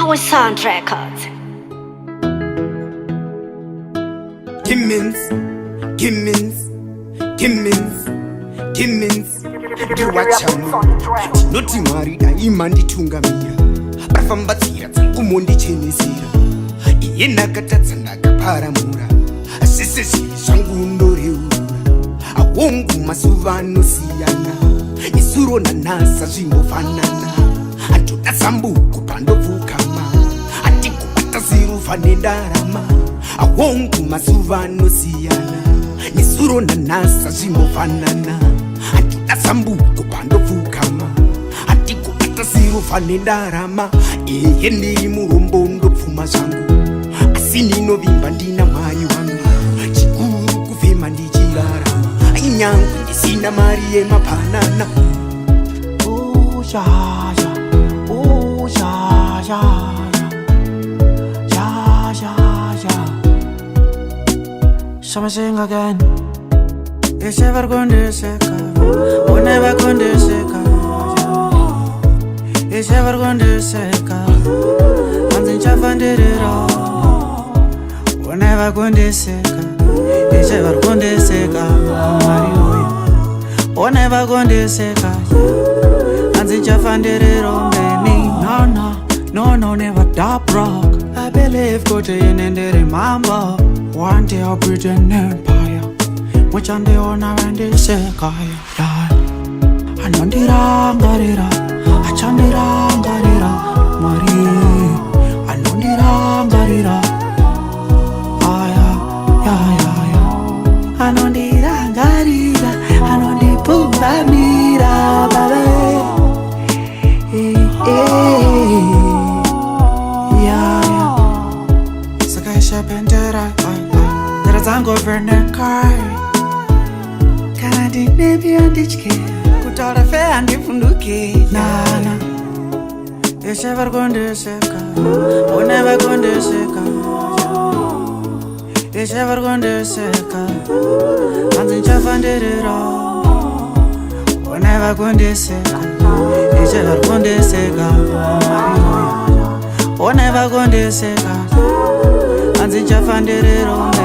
Power Sound Records. Gimmins, ndiwachano noti mwari daima nditungamira pafambatsira dzangumo ndichenesera iye nakatadza ndakaparamura asise zviri zvangu ndoreurura awongu masuva anosiyana isuro nanhasa zvinofanana andoda zambuko pandopfukama hatigobata ziruva nendarama awongu masuva anosiyana isuro nanhasa zvinofanana andoda zambuko pandopfukama hatigobata ziruva nendarama iye ndiri murombo ndopfuma zvangu asi ndinovimba ndina mwari wangu chikuru kufema ndichirarama ainyangu ndisina mari yemapanana Shall sing again? It's ever going to sick. We're never going to sick. It's ever going to sick. And then Japan did it all. We're never going to sick. It's ever going to sick. We're never going to sick. And then Japan did it all. No, never die broke. I believe go to in and remember. One day I'll build an empire. Which one day on around the sekaya. I know the rangarira. I chan the rangarira. Marie, I know the rangarira. I know the rangarira. I know the pumbamira, baby. Zango verne kai Kandi nebi andichke Kutara fe andifunduke Nana It's ever going to seka We're never going to seka It's ever going to seka Anzin chafan did it all We're never going to seka It's ever going to seka We're never going to seka Anzin chafan did it all